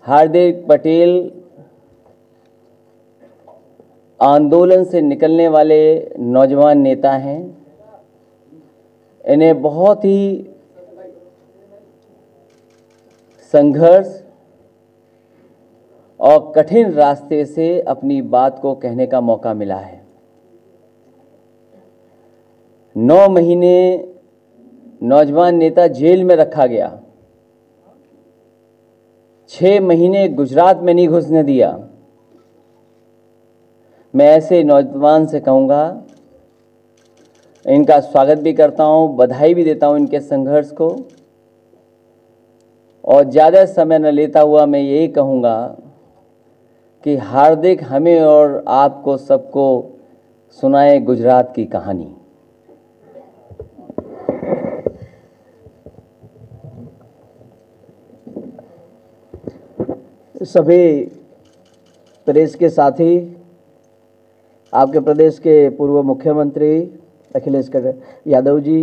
हार्दिक पटेल आंदोलन से निकलने वाले नौजवान नेता हैं। इन्हें बहुत ही संघर्ष और कठिन रास्ते से अपनी बात को कहने का मौका मिला है। 9 महीने नौजवान नेता जेल में रखा गया, 6 महीने गुजरात में नहीं घुसने दिया। मैं ऐसे नौजवान से कहूँगा, इनका स्वागत भी करता हूँ, बधाई भी देता हूँ इनके संघर्ष को। और ज़्यादा समय न लेता हुआ मैं यही कहूँगा कि हार्दिक हमें और आपको सबको सुनाए गुजरात की कहानी। सभी प्रदेश के साथी, आपके प्रदेश के पूर्व मुख्यमंत्री अखिलेश यादव जी,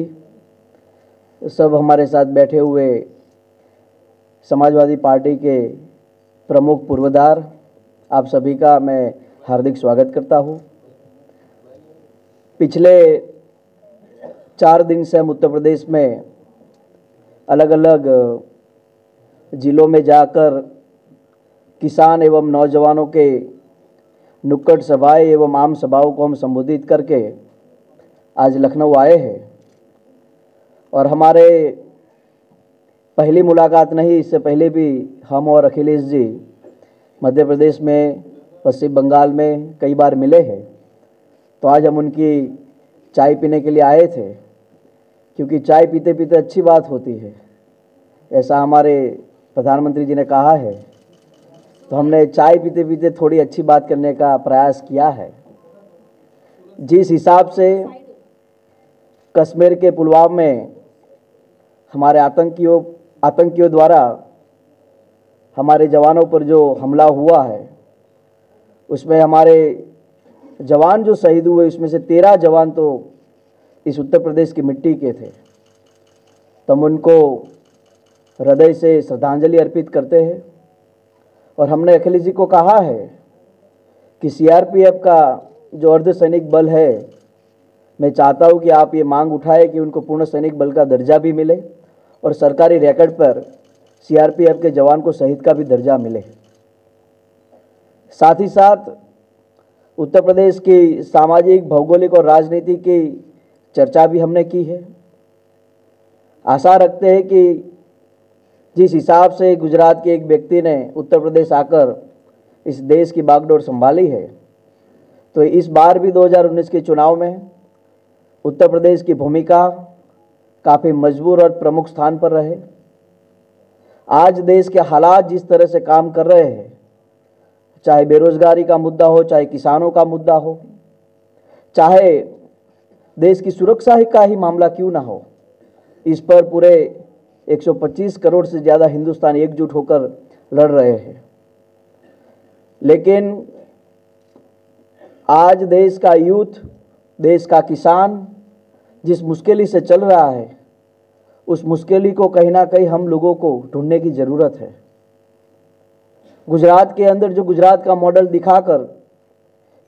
सब हमारे साथ बैठे हुए समाजवादी पार्टी के प्रमुख पूर्वधार, आप सभी का मैं हार्दिक स्वागत करता हूँ। पिछले 4 दिन से हम उत्तर प्रदेश में अलग अलग जिलों में जाकर किसान एवं नौजवानों के नुक्कड़ सभाएं एवं आम सभाओं को हम संबोधित करके आज लखनऊ आए हैं। और हमारे पहली मुलाकात नहीं, इससे पहले भी हम और अखिलेश जी मध्य प्रदेश में, पश्चिम बंगाल में कई बार मिले हैं। तो आज हम उनकी चाय पीने के लिए आए थे, क्योंकि चाय पीते पीते अच्छी बात होती है, ऐसा हमारे प्रधानमंत्री जी ने कहा है। तो हमने चाय पीते पीते थोड़ी अच्छी बात करने का प्रयास किया है। जिस हिसाब से कश्मीर के पुलवामा में हमारे आतंकियों द्वारा हमारे जवानों पर जो हमला हुआ है, उसमें हमारे जवान जो शहीद हुए, उसमें से 13 जवान तो इस उत्तर प्रदेश की मिट्टी के थे। तो हम उनको हृदय से श्रद्धांजलि अर्पित करते हैं। और हमने अखिलेश जी को कहा है कि सीआरपीएफ का जो अर्धसैनिक बल है, मैं चाहता हूं कि आप ये मांग उठाएं कि उनको पूर्ण सैनिक बल का दर्जा भी मिले और सरकारी रिकॉर्ड पर सीआरपीएफ के जवान को शहीद का भी दर्जा मिले। साथ ही साथ उत्तर प्रदेश की सामाजिक, भौगोलिक और राजनीति की चर्चा भी हमने की है। आशा रखते हैं कि जिस हिसाब से गुजरात के एक व्यक्ति ने उत्तर प्रदेश आकर इस देश की बागडोर संभाली है, तो इस बार भी 2019 के चुनाव में उत्तर प्रदेश की भूमिका काफ़ी मजबूत और प्रमुख स्थान पर रहे। आज देश के हालात जिस तरह से काम कर रहे हैं, चाहे बेरोजगारी का मुद्दा हो, चाहे किसानों का मुद्दा हो, चाहे देश की सुरक्षा का ही मामला क्यों ना हो, इस पर पूरे 125 करोड़ से ज़्यादा हिंदुस्तान एकजुट होकर लड़ रहे हैं। लेकिन आज देश का यूथ, देश का किसान जिस मुश्किल से चल रहा है, उस मुश्किल को कहीं ना कहीं हम लोगों को ढूंढने की ज़रूरत है। गुजरात के अंदर जो गुजरात का मॉडल दिखाकर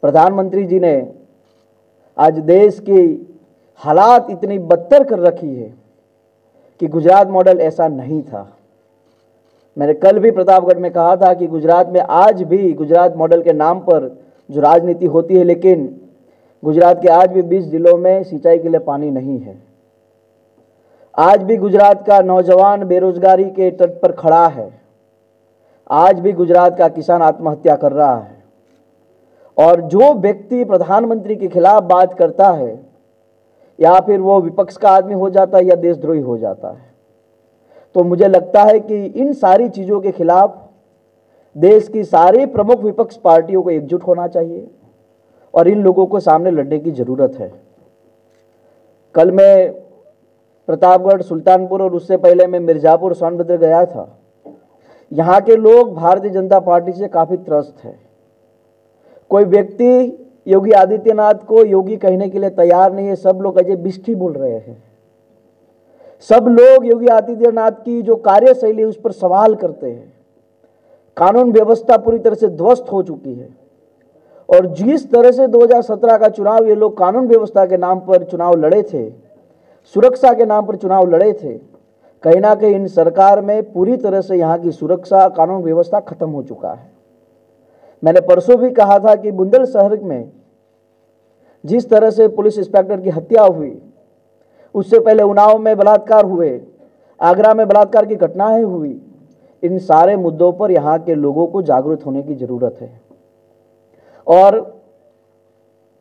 प्रधानमंत्री जी ने आज देश की हालात इतनी बदतर कर रखी है कि गुजरात मॉडल ऐसा नहीं था। मैंने कल भी प्रतापगढ़ में कहा था कि गुजरात में आज भी गुजरात मॉडल के नाम पर जो राजनीति होती है, लेकिन गुजरात के आज भी 20 जिलों में सिंचाई के लिए पानी नहीं है। आज भी गुजरात का नौजवान बेरोजगारी के तट पर खड़ा है। आज भी गुजरात का किसान आत्महत्या कर रहा है। और जो व्यक्ति प्रधानमंत्री के खिलाफ बात करता है, या फिर वो विपक्ष का आदमी हो जाता है या देशद्रोही हो जाता है। तो मुझे लगता है कि इन सारी चीज़ों के खिलाफ देश की सारी प्रमुख विपक्ष पार्टियों को एकजुट होना चाहिए और इन लोगों को सामने लड़ने की ज़रूरत है। कल मैं प्रतापगढ़, सुल्तानपुर और उससे पहले मैं मिर्ज़ापुर, सोनभद्र गया था। यहाँ के लोग भारतीय जनता पार्टी से काफ़ी त्रस्त है। कोई व्यक्ति योगी आदित्यनाथ को योगी कहने के लिए तैयार नहीं है। सब लोग अजय बिष्ठी बोल रहे हैं। सब लोग योगी आदित्यनाथ की जो कार्यशैली उस पर सवाल करते हैं। कानून व्यवस्था पूरी तरह से ध्वस्त हो चुकी है। और जिस तरह से 2017 का चुनाव ये लोग कानून व्यवस्था के नाम पर चुनाव लड़े थे, सुरक्षा के नाम पर चुनाव लड़े थे, कहीं ना कहीं इन सरकार में पूरी तरह से यहाँ की सुरक्षा कानून व्यवस्था खत्म हो चुका है। मैंने परसों भी कहा था कि बुंदेलशहर में जिस तरह से पुलिस इंस्पेक्टर की हत्या हुई, उससे पहले उन्नाव में बलात्कार हुए, आगरा में बलात्कार की घटनाएं हुई, इन सारे मुद्दों पर यहाँ के लोगों को जागरूक होने की जरूरत है। और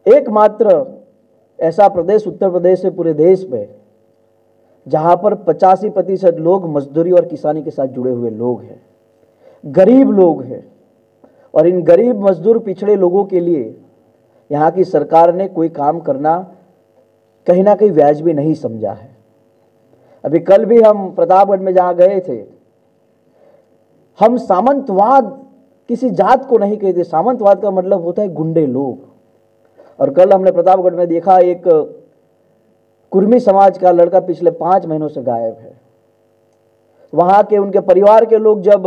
एकमात्र ऐसा प्रदेश उत्तर प्रदेश है पूरे देश में जहाँ पर 85% लोग मजदूरी और किसानी के साथ जुड़े हुए लोग हैं, गरीब लोग हैं। और इन गरीब मजदूर पिछड़े लोगों के लिए यहाँ की सरकार ने कोई काम करना कहीं ना कहीं वाजिब नहीं समझा है। अभी कल भी हम प्रतापगढ़ में जहाँ गए थे, हम सामंतवाद किसी जात को नहीं कहते, सामंतवाद का मतलब होता है गुंडे लोग। और कल हमने प्रतापगढ़ में देखा एक कुर्मी समाज का लड़का पिछले 5 महीनों से गायब है। वहाँ के उनके परिवार के लोग जब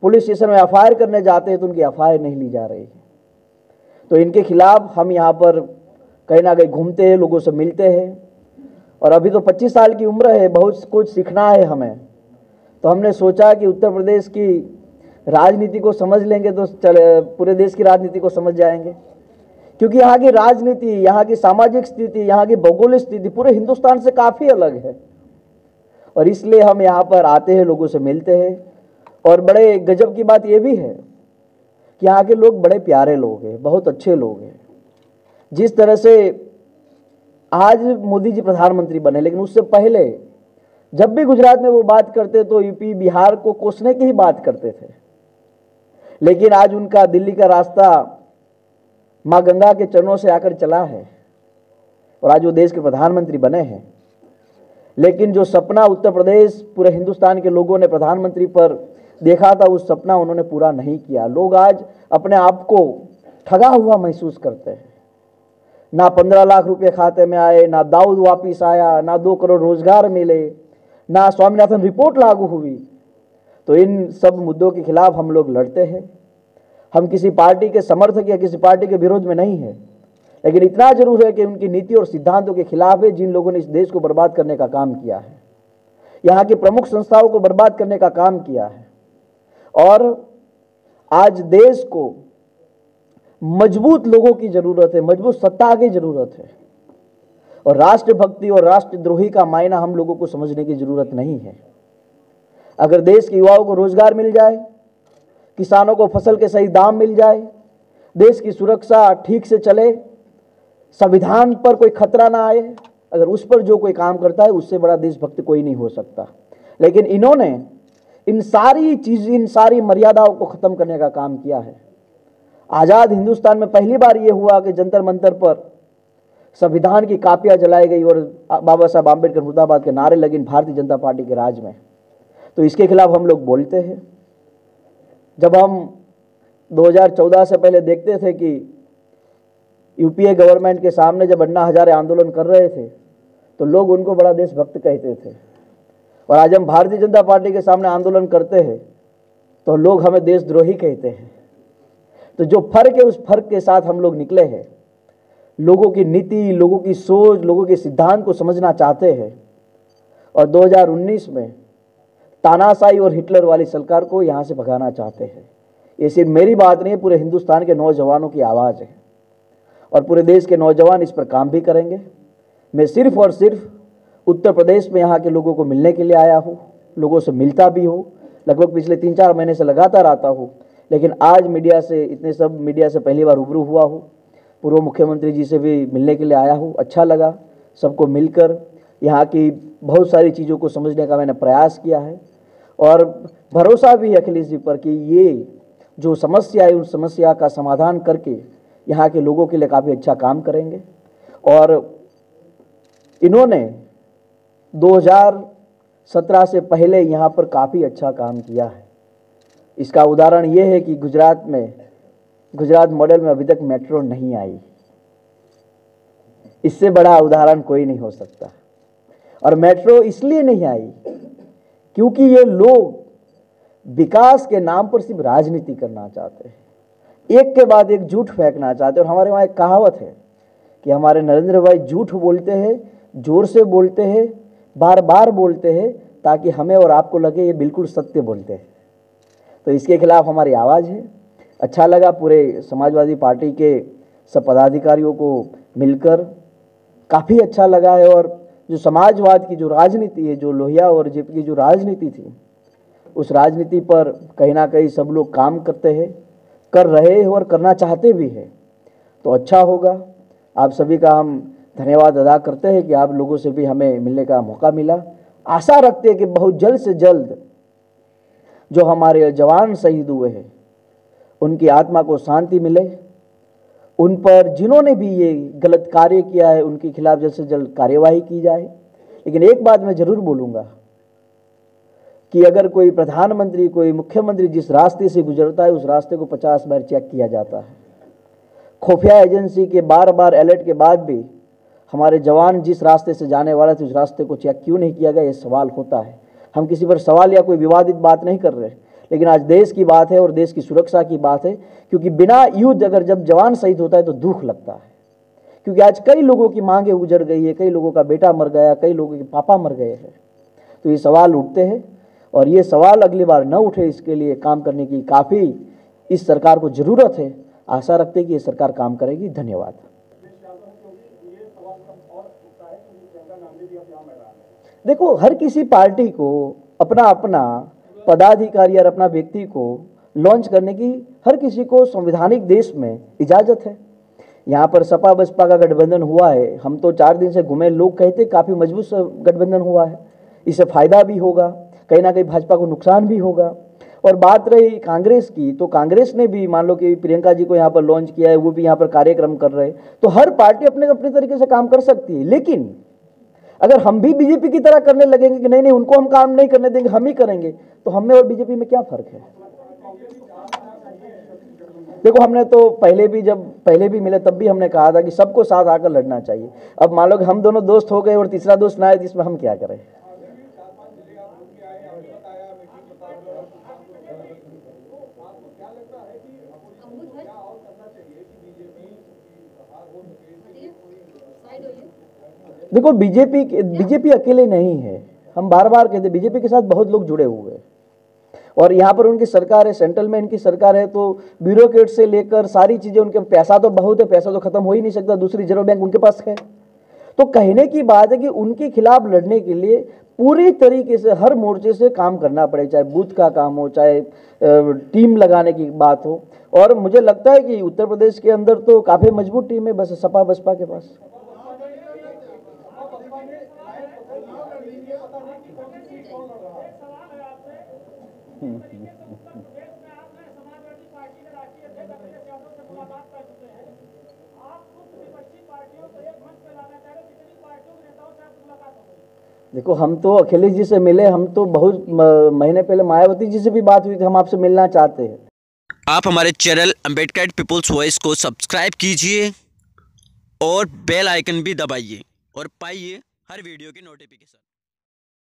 पुलिस स्टेशन में एफआईआर करने जाते हैं तो उनकी एफआईआर नहीं ली जा रही है। तो इनके खिलाफ हम यहाँ पर कहीं ना कहीं घूमते हैं, लोगों से मिलते हैं। और अभी तो 25 साल की उम्र है, बहुत कुछ सीखना है हमें। तो हमने सोचा कि उत्तर प्रदेश की राजनीति को समझ लेंगे तो पूरे देश की राजनीति को समझ जाएंगे, क्योंकि यहाँ की राजनीति, यहाँ की सामाजिक स्थिति, यहाँ की भौगोलिक स्थिति पूरे हिंदुस्तान से काफ़ी अलग है। और इसलिए हम यहाँ पर आते हैं, लोगों से मिलते हैं। और बड़े गजब की बात यह भी है कि यहाँ के लोग बड़े प्यारे लोग हैं, बहुत अच्छे लोग हैं। जिस तरह से आज मोदी जी प्रधानमंत्री बने, लेकिन उससे पहले जब भी गुजरात में वो बात करते तो यूपी बिहार को कोसने की ही बात करते थे। लेकिन आज उनका दिल्ली का रास्ता माँ गंगा के चरणों से आकर चला है और आज वो देश के प्रधानमंत्री बने हैं। लेकिन जो सपना उत्तर प्रदेश पूरे हिंदुस्तान के लोगों ने प्रधानमंत्री पर देखा था, उस सपना उन्होंने पूरा नहीं किया। लोग आज अपने आप को ठगा हुआ महसूस करते हैं। ना 15 लाख रुपए खाते में आए, ना दाऊद वापिस आया, ना 2 करोड़ रोजगार मिले, ना स्वामीनाथन रिपोर्ट लागू हुई। तो इन सब मुद्दों के खिलाफ हम लोग लड़ते हैं। हम किसी पार्टी के समर्थक या किसी पार्टी के विरोध में नहीं है, लेकिन इतना जरूर है कि उनकी नीति और सिद्धांतों के खिलाफ है जिन लोगों ने इस देश को बर्बाद करने का काम किया है, यहाँ की प्रमुख संस्थाओं को बर्बाद करने का काम किया है। और आज देश को मजबूत लोगों की जरूरत है, मजबूत सत्ता की जरूरत है। और राष्ट्रभक्ति और राष्ट्रद्रोही का मायना हम लोगों को समझने की जरूरत नहीं है। अगर देश के युवाओं को रोजगार मिल जाए, किसानों को फसल के सही दाम मिल जाए, देश की सुरक्षा ठीक से चले, संविधान पर कोई खतरा ना आए, अगर उस पर जो कोई काम करता है उससे बड़ा देशभक्त कोई नहीं हो सकता। लेकिन इन्होंने इन सारी चीज़, इन सारी मर्यादाओं को ख़त्म करने का काम किया है। आज़ाद हिंदुस्तान में पहली बार ये हुआ कि जंतर मंतर पर संविधान की कापियाँ जलाई गई और बाबा साहब आम्बेडकर मुर्दाबाद के नारे लगे भारतीय जनता पार्टी के राज में। तो इसके खिलाफ हम लोग बोलते हैं। जब हम 2014 से पहले देखते थे कि यूपीए गवर्नमेंट के सामने जब अन्ना हजारे आंदोलन कर रहे थे तो लोग उनको बड़ा देशभक्त कहते थे, और आज हम भारतीय जनता पार्टी के सामने आंदोलन करते हैं तो लोग हमें देशद्रोही कहते हैं। तो जो फर्क है उस फर्क के साथ हम लोग निकले हैं। लोगों की नीति, लोगों की सोच, लोगों के सिद्धांत को समझना चाहते हैं। और 2019 में तानाशाही और हिटलर वाली सरकार को यहाँ से भगाना चाहते हैं। ये सिर्फ मेरी बात नहीं है, पूरे हिंदुस्तान के नौजवानों की आवाज़ है और पूरे देश के नौजवान इस पर काम भी करेंगे। मैं सिर्फ और सिर्फ उत्तर प्रदेश में यहाँ के लोगों को मिलने के लिए आया हूँ, लोगों से मिलता भी हूँ, लगभग पिछले 3-4 महीने से लगातार आता हूँ। लेकिन आज मीडिया से पहली बार रूबरू हुआ हूँ। पूर्व मुख्यमंत्री जी से भी मिलने के लिए आया हूँ। अच्छा लगा सबको मिलकर, यहाँ की बहुत सारी चीज़ों को समझने का मैंने प्रयास किया है और भरोसा भी है अखिलेश जी पर कि ये जो समस्या है उस समस्या का समाधान करके यहाँ के लोगों के लिए काफ़ी अच्छा काम करेंगे। और इन्होंने 2017 से पहले यहाँ पर काफ़ी अच्छा काम किया है। इसका उदाहरण ये है कि गुजरात मॉडल में अभी तक मेट्रो नहीं आई। इससे बड़ा उदाहरण कोई नहीं हो सकता। और मेट्रो इसलिए नहीं आई क्योंकि ये लोग विकास के नाम पर सिर्फ राजनीति करना चाहते हैं, एक के बाद एक झूठ फेंकना चाहते हैं। और हमारे वहाँ एक कहावत है कि हमारे नरेंद्र भाई झूठ बोलते हैं, जोर से बोलते हैं, बार बार बोलते हैं, ताकि हमें और आपको लगे ये बिल्कुल सत्य बोलते हैं। तो इसके खिलाफ हमारी आवाज़ है। अच्छा लगा पूरे समाजवादी पार्टी के सब पदाधिकारियों को मिलकर, काफ़ी अच्छा लगा है। और जो समाजवाद की जो राजनीति है, जो लोहिया और जेपी की जो राजनीति थी, उस राजनीति पर कहीं ना कहीं सब लोग काम करते हैं, कर रहे हैं और करना चाहते भी हैं। तो अच्छा होगा। आप सभी का हम धन्यवाद अदा करते हैं कि आप लोगों से भी हमें मिलने का मौका मिला। आशा रखते हैं कि बहुत जल्द से जल्द जो हमारे जवान शहीद हुए हैं उनकी आत्मा को शांति मिले, उन पर जिन्होंने भी ये गलत कार्य किया है उनके खिलाफ जल्द से जल्द कार्यवाही की जाए। लेकिन एक बात मैं ज़रूर बोलूँगा कि अगर कोई प्रधानमंत्री, कोई मुख्यमंत्री जिस रास्ते से गुजरता है उस रास्ते को 50 बार चेक किया जाता है। खुफिया एजेंसी के बार बार अलर्ट के बाद भी हमारे जवान जिस रास्ते से जाने वाले थे उस रास्ते को चेक क्यों नहीं किया गया, ये सवाल होता है। हम किसी पर सवाल या कोई विवादित बात नहीं कर रहे, लेकिन आज देश की बात है और देश की सुरक्षा की बात है। क्योंकि बिना युद्ध अगर जब जवान शहीद होता है तो दुख लगता है, क्योंकि आज कई लोगों की मांगें उजड़ गई है, कई लोगों का बेटा मर गया, कई लोगों के पापा मर गए हैं। तो ये सवाल उठते हैं और ये सवाल अगली बार न उठे, इसके लिए काम करने की काफ़ी इस सरकार को ज़रूरत है। आशा रखते हैं कि ये सरकार काम करेगी। धन्यवाद। देखो, हर किसी पार्टी को अपना अपना पदाधिकारी और अपना व्यक्ति को लॉन्च करने की हर किसी को संवैधानिक देश में इजाज़त है। यहाँ पर सपा बसपा का गठबंधन हुआ है, हम तो 4 दिन से घूमे, लोग कहते काफ़ी मजबूत गठबंधन हुआ है, इससे फ़ायदा भी होगा, कहीं ना कहीं भाजपा को नुकसान भी होगा। और बात रही कांग्रेस की, तो कांग्रेस ने भी मान लो कि प्रियंका जी को यहाँ पर लॉन्च किया है, वो भी यहाँ पर कार्यक्रम कर रहे हैं। तो हर पार्टी अपने अपने तरीके से काम कर सकती है। लेकिन अगर हम भी बीजेपी की तरह करने लगेंगे कि नहीं नहीं उनको हम काम नहीं करने देंगे, हम ही करेंगे, तो हम में और बीजेपी में क्या फर्क है? देखो, हमने तो पहले भी मिले तब भी हमने कहा था कि सबको साथ आकर लड़ना चाहिए। अब मान लो कि हम दोनों दोस्त हो गए और तीसरा दोस्त ना आए, इसमें हम क्या करें? देखो, बीजेपी अकेले नहीं है। हम बार बार कहते बीजेपी के साथ बहुत लोग जुड़े हुए हैं और यहाँ पर उनकी सरकार है, सेंट्रल में इनकी सरकार है, तो ब्यूरोक्रेट से लेकर सारी चीज़ें उनके, पैसा तो बहुत है, पैसा तो खत्म हो ही नहीं सकता, दूसरी रिजर्व बैंक उनके पास है। तो कहने की बात है कि उनके खिलाफ लड़ने के लिए पूरी तरीके से हर मोर्चे से काम करना पड़े, चाहे बूथ का काम हो, चाहे टीम लगाने की बात हो। और मुझे लगता है कि उत्तर प्रदेश के अंदर तो काफ़ी मजबूत टीम है बस सपा बसपा के पास। देखो, हम तो अखिलेश जी से मिले, हम तो बहुत महीने पहले मायावती जी से भी बात हुई थी, हम आपसे मिलना चाहते हैं। आप हमारे चैनल अम्बेडकर पीपल्स वॉइस को सब्सक्राइब कीजिए और बेल आइकन भी दबाइए और पाइए हर वीडियो की नोटिफिकेशन।